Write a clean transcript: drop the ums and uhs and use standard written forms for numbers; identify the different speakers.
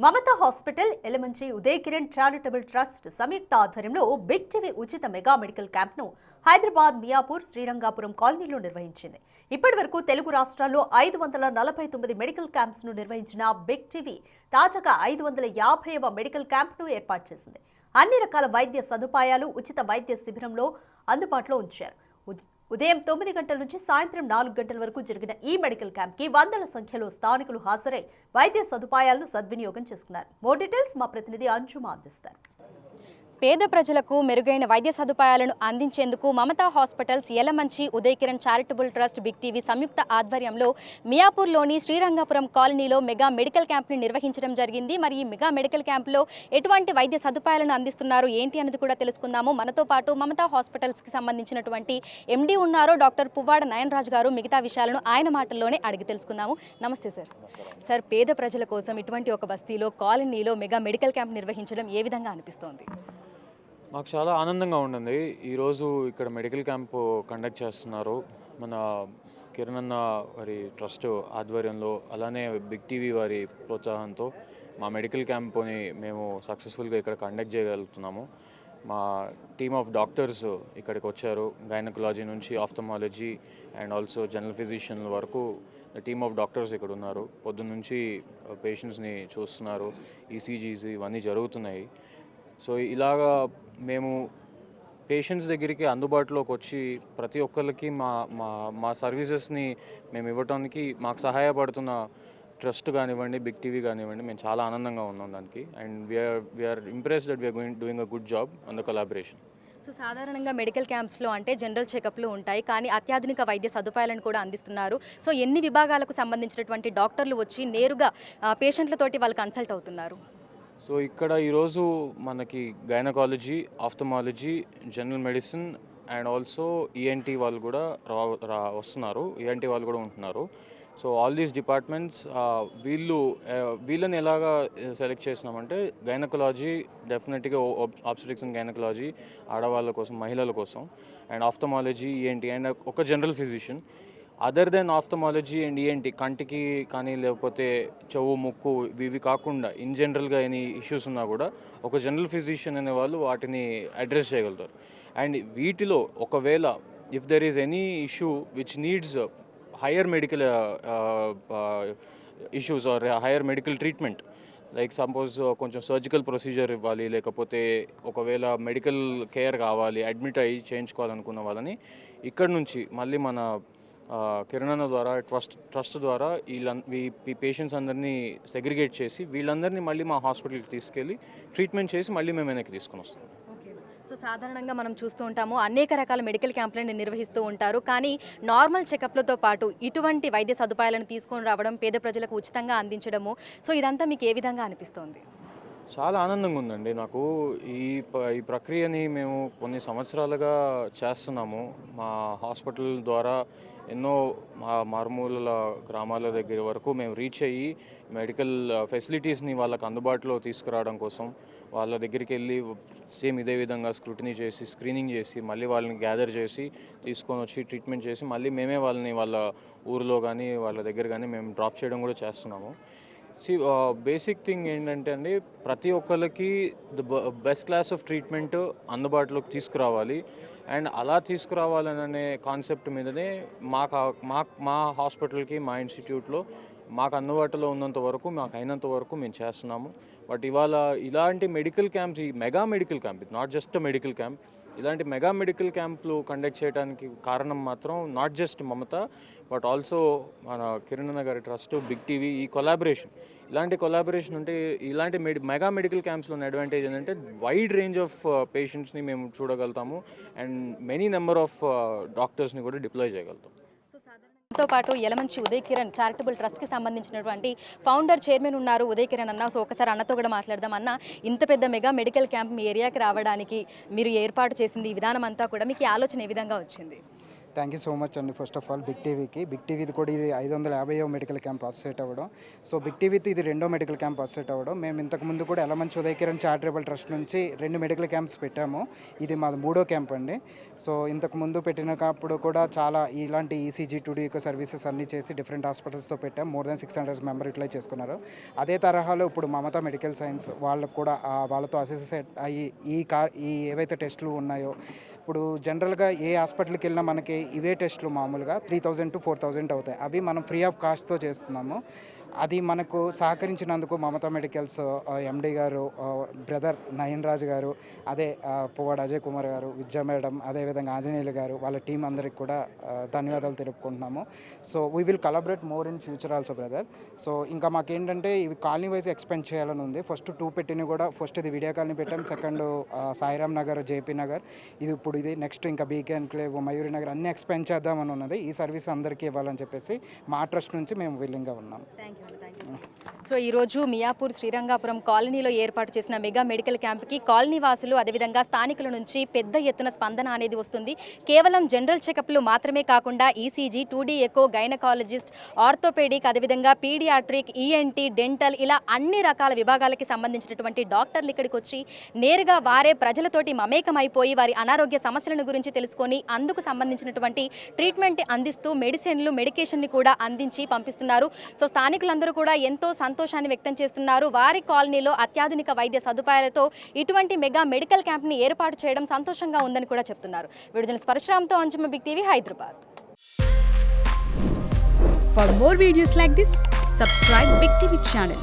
Speaker 1: Mamata hospital, Elamanchi Uday Kiran charitable trust సంయుక్త ఆధ్వర్యంలో big TV ఉచిత మెగా మెడికల్ క్యాంప్ను హైదరాబాద్, మియాపూర్, శ్రీరంగాపురం కాలనీలో నిర్వహించింది. ఇప్పటి వరకు తెలుగు రాష్ట్రాల్లో 549 మెడికల్ క్యాంప్స్ను నిర్వహించిన బిగ్ టీవీ తాజాగా 550వ మెడికల్ క్యాంప్ను ఏర్పాటు చేసింది. అన్ని రకాల వైద్య సదుపాయాలు ఉచిత వైద్య శిబిరంలో అందుబాటులో ఉంచారు. ఉదయం 9 గంటల నుంచి సాయంత్రం 4 గంటల వరకు జరిగిన ఈ మెడికల్ క్యాంప్కి వందల సంఖ్యలో స్థానికులు హాజరై వైద్య సదుపాయాలను సద్వినియోగం చేసుకున్నారు. మోర్ డీటెయిల్స్ మా ప్రతినిధి అంజుమా అందిస్తారు.
Speaker 2: పేద ప్రజలకు మెరుగైన వైద్య సదుపాయాలను అందించేందుకు Mamata hospitals, Elamanchi Uday Kiran charitable trust big TV సంయుక్త ఆధ్వర్యంలో మియాపూర్లోని శ్రీరంగాపురం కాలనీలో మెగా మెడికల్ క్యాంప్ని నిర్వహించడం జరిగింది. మరి ఈ మెగా మెడికల్ క్యాంప్లో ఎటువంటి వైద్య సదుపాయాలను అందిస్తున్నారు ఏంటి అనేది కూడా తెలుసుకుందాము. మనతో పాటు మమతా హాస్పిటల్స్కి సంబంధించినటువంటి ఎండి ఉన్నారు, డాక్టర్ పువ్వాడ నయనరాజ్ గారు. మిగతా విషయాలను ఆయన మాటల్లోనే అడిగి తెలుసుకుందాము. నమస్తే సార్. సార్, పేద ప్రజల కోసం ఇటువంటి ఒక బస్తీలో, కాలనీలో మెగా మెడికల్ క్యాంప్ నిర్వహించడం ఏ విధంగా అనిపిస్తోంది?
Speaker 3: మాకు చాలా ఆనందంగా ఉంటుంది. ఈరోజు ఇక్కడ మెడికల్ క్యాంపు కండక్ట్ చేస్తున్నారు మన కిరణ్ అన్న వారి ట్రస్ట్ ఆధ్వర్యంలో, అలానే బిగ్ టీవీ వారి ప్రోత్సాహంతో మా మెడికల్ క్యాంపుని మేము సక్సెస్ఫుల్గా ఇక్కడ కండక్ట్ చేయగలుగుతున్నాము. మా టీమ్ ఆఫ్ డాక్టర్స్ ఇక్కడికి వచ్చారు. గైనకాలజీ నుంచి ophthalmology and also general physician వరకు టీమ్ ఆఫ్ డాక్టర్స్ ఇక్కడ ఉన్నారు. పొద్దున్న నుంచి పేషెంట్స్ని చూస్తున్నారు. ఈసీజీస్ ఇవన్నీ జరుగుతున్నాయి. సో ఇలాగా మేము పేషెంట్స్ దగ్గరికి అందుబాటులోకి వచ్చి ప్రతి ఒక్కరికి మా సర్వీసెస్ని మేము ఇవ్వడానికి మాకు సహాయపడుతున్న ట్రస్ట్ కానివ్వండి, బిగ్ టీవీ కానివ్వండి, మేము చాలా ఆనందంగా ఉన్నాం దానికి. And we're impressed that we're doing a good job on the collaboration.
Speaker 2: So సాధారణంగా మెడికల్ క్యాంప్స్లో అంటే జనరల్ చెకప్లు ఉంటాయి, కానీ అత్యాధునిక వైద్య సదుపాయాలను కూడా అందిస్తున్నారు. సో ఎన్ని విభాగాలకు సంబంధించినటువంటి డాక్టర్లు వచ్చి నేరుగా పేషెంట్లతోటి వాళ్ళు కన్సల్ట్ అవుతున్నారు?
Speaker 3: సో ఇక్కడ ఈరోజు మనకి gynaecology, ophthalmology, general medicine and also ENT వాళ్ళు కూడా వస్తున్నారు. ఈఎన్టీ వాళ్ళు కూడా ఉంటున్నారు. సో ఆల్ దీస్ డిపార్ట్మెంట్స్ వీళ్ళని ఎలాగా సెలెక్ట్ చేసినామంటే, గైనకాలజీ డెఫినెట్గా ఆబ్స్టెటిక్స్ అండ్ గైనకాలజీ ఆడవాళ్ళ కోసం, మహిళల కోసం, అండ్ ఆఫ్థమాలజీ, ఈఎన్టీ అండ్ ఒక general physician. Other than ophthalmology and ENT, కంటికి కానీ లేకపోతే చెవు, ముక్కు ఇవి కాకుండా ఇన్ జనరల్గా ఎనీ ఇష్యూస్ ఉన్నా కూడా ఒక జనరల్ ఫిజిషియన్ అనే వాళ్ళు వాటిని అడ్రస్ చేయగలుగుతారు. అండ్ వీటిలో ఒకవేళ if there is any issue which needs higher medical issues or higher medical treatment, like suppose కొంచెం సర్జికల్ ప్రొసీజర్ ఇవ్వాలి, లేకపోతే ఒకవేళ మెడికల్ కేర్ కావాలి, అడ్మిట్ అయ్యి చేయించుకోవాలనుకున్న వాళ్ళని ఇక్కడ నుంచి మళ్ళీ మన కిరణ్ అన్న ద్వారా ట్రస్ట్ ద్వారా ఈ పేషెంట్స్ అందరినీ సెగ్రిగేట్ చేసి వీళ్ళందరినీ మళ్ళీ మా హాస్పిటల్కి తీసుకెళ్ళి ట్రీట్మెంట్ చేసి మళ్ళీ మేము వెనక్కి తీసుకొని వస్తాం.
Speaker 2: సో సాధారణంగా మనం చూస్తూ ఉంటాము, అనేక రకాల మెడికల్ క్యాంపులను నిర్వహిస్తూ ఉంటారు, కానీ నార్మల్ చెకప్లతో పాటు ఇటువంటి వైద్య సదుపాయాలను తీసుకొని రావడం, పేద ప్రజలకు ఉచితంగా అందించడము, సో ఇదంతా మీకు ఏ విధంగా అనిపిస్తోంది?
Speaker 3: చాలా ఆనందంగా ఉందండి నాకు. ఈ ప్రక్రియని మేము కొన్ని సంవత్సరాలుగా చేస్తున్నాము. మా హాస్పిటల్ ద్వారా ఎన్నో మారుమూల గ్రామాల దగ్గర వరకు మేము రీచ్ అయ్యి మెడికల్ ఫెసిలిటీస్ని వాళ్ళకి అందుబాటులో తీసుకురావడం కోసం వాళ్ళ దగ్గరికి వెళ్ళి సేమ్ ఇదే విధంగా స్క్రూటినీ చేసి, స్క్రీనింగ్ చేసి, మళ్ళీ వాళ్ళని గ్యాదర్ చేసి తీసుకొని వచ్చి ట్రీట్మెంట్ చేసి మళ్ళీ మేమే వాళ్ళని వాళ్ళ ఊరిలో కానీ వాళ్ళ దగ్గర కానీ మేము డ్రాప్ చేయడం కూడా చేస్తున్నాము. బేసిక్ థింగ్ ఏంటంటే అండి, ప్రతి ఒక్కరికి బెస్ట్ క్లాస్ ఆఫ్ ట్రీట్మెంట్ అందుబాటులోకి తీసుకురావాలి. అండ్ అలా తీసుకురావాలనే కాన్సెప్ట్ మీదనే మా హాస్పిటల్కి, మా ఇన్స్టిట్యూట్లో మాకు అందుబాటులో ఉన్నంత వరకు, మాకు అయినంత వరకు మేము చేస్తున్నాము. బట్ ఇవాళ ఇలాంటి మెడికల్ క్యాంప్స్, ఈ మెగా మెడికల్ క్యాంప్, ఇది నాట్ జస్ట్ మెడికల్ క్యాంప్, ఇలాంటి మెగా మెడికల్ క్యాంప్లు కండక్ట్ చేయడానికి కారణం మాత్రం not just Mamata, but also మన కిరణ్ అన్న గారి ట్రస్ట్, బిగ్ టీవీ, ఈ కొలాబరేషన్. ఇలాంటి కొలాబరేషన్ ఉంటే ఇలాంటి మెగా మెడికల్ క్యాంప్స్లోని అడ్వాంటేజ్ ఏంటంటే వైడ్ రేంజ్ ఆఫ్ పేషెంట్స్ని మేము చూడగలుగుతాము అండ్ మెనీ నెంబర్ ఆఫ్ డాక్టర్స్ని కూడా డిప్లాయ్ చేయగలుగుతాం.
Speaker 2: తో పాటు ఎలమంచి ఉదయ్ కిరణ్ చారిటబుల్ ట్రస్ట్కి సంబంధించినటువంటి ఫౌండర్, చైర్మన్ ఉన్నారు ఉదయ్ కిరణ్ అన్న. సో ఒకసారి అన్నతో కూడా మాట్లాడదాం. అన్న, ఇంత పెద్ద మెగా మెడికల్ క్యాంప్ మీ ఏరియాకి రావడానికి మీరు ఏర్పాటు చేసింది ఈ విధానం అంతా కూడా మీకు ఆలోచన ఏ విధంగా వచ్చింది?
Speaker 4: థ్యాంక్ యూ సో మచ్ అండి. ఫస్ట్ ఆఫ్ ఆల్ బిగ్ టీవీది కూడా ఇది 550వ మెడికల్ క్యాంప్ అసోసియేట్ అవ్వడం. సో బిగ్ టీవీతో ఇది 2వ మెడికల్ క్యాంప్ అసోసియేట్ అవ్వడం. మేము ఇంతకుముందు కూడా ఎలమంచి ఉదయ్ కిరణ్ చారిటబుల్ ట్రస్ట్ నుంచి 2 మెడికల్ క్యాంప్స్ పెట్టాము. ఇది మాది 3వ క్యాంప్ అండి. సో ఇంతకుముందు పెట్టినప్పుడు కూడా చాలా ఇలాంటి ఈసీజీ టుడి యొక్క సర్వీసెస్ అన్నీ చేసి డిఫరెంట్ హాస్పిటల్స్తో పెట్టాం. మోర్ దెన్ 600 మెంబర్ యూటిలైజ్ చేసుకున్నారు. అదే తరహాలో ఇప్పుడు మమతా మెడికల్ సైన్స్ వాళ్ళకు కూడా వాళ్ళతో అసోసియేట్ అయ్యి ఈ ఏవైతే టెస్టులు ఉన్నాయో, ఇప్పుడు జనరల్గా ఏ హాస్పిటల్కి వెళ్ళినా మనకి ఇవే టెస్టులు మామూలుగా 3000 to 4000 అవుతాయి. అవి మనం ఫ్రీ ఆఫ్ కాస్ట్తో చేస్తున్నాము. అది మనకు సహకరించినందుకు మమతా మెడికల్స్ ఎండి గారు, బ్రదర్ నయన్ రాజు గారు, అదే పువ్వాడ అజయ్ కుమార్ గారు, విద్యా మేడం, అదేవిధంగా ఆంజనేయులు గారు, వాళ్ళ టీం అందరికి కూడా ధన్యవాదాలు తెలుపుకుంటున్నాము. So we will collaborate more in future also brother. So ఇంకా మాకేంటంటే ఇవి కాలనీ వైజ్ ఎక్స్పెండ్ చేయాలని ఉంది. ఫస్ట్ 2 పెట్టిన కూడా ఫస్ట్ ఇది విడియా కాలనీ పెట్టాం, సెకండ్ సాయిరామ్ నగర్, జేపీ నగర్, ఇది నెక్స్ట్ ఇంకా బీకే ఎన్క్లేవ్, మయూరి నగర్ అన్నీ ఎక్స్పెండ్ చేద్దామని ఉన్నది. ఈ సర్వీస్ అందరికీ ఇవ్వాలని చెప్పేసి మా ట్రస్ట్ నుంచి మేము విల్లింగ్గా ఉన్నాం.
Speaker 2: సో ఈరోజు మియాపూర్ శ్రీరంగాపురం కాలనీలో ఏర్పాటు చేసిన మెగా మెడికల్ క్యాంప్కి కాలనీ వాసులు అదేవిధంగా స్థానికుల నుంచి పెద్ద ఎత్తున స్పందన అనేది వస్తుంది. కేవలం జనరల్ చెకప్లు మాత్రమే కాకుండా ECG, 2D echo, gynaecologist, orthopaedic, అదేవిధంగా పీడియాట్రిక్, ఈఎన్టీ, డెంటల్ ఇలా అన్ని రకాల విభాగాలకి సంబంధించినటువంటి డాక్టర్లు ఇక్కడికి వచ్చి నేరుగా వారే ప్రజలతోటి మమేకమైపోయి వారి అనారోగ్య సమస్యలను గురించి తెలుసుకొని అందుకు సంబంధించినటువంటి ట్రీట్మెంట్ అందిస్తూ మెడిసిన్లు, మెడికేషన్ని కూడా అందించి పంపిస్తున్నారు. సో స్థానికులందరూ కూడా ఎంతో సంతోషాన్ని వ్యక్తం చేస్తున్నారు. వారి కాలనీలో అత్యాధునిక వైద్య సదుపాయాలతో ఇటువంటి మెగా మెడికల్ క్యాంప్ని ఏర్పాటు చేయడం సంతోషంగా ఉందని కూడా చెప్తున్నారు. విడుదల పరశురామ్తో Anjamma, big TV, Hyderabad.
Speaker 5: For more videos like this, subscribe Big TV channel.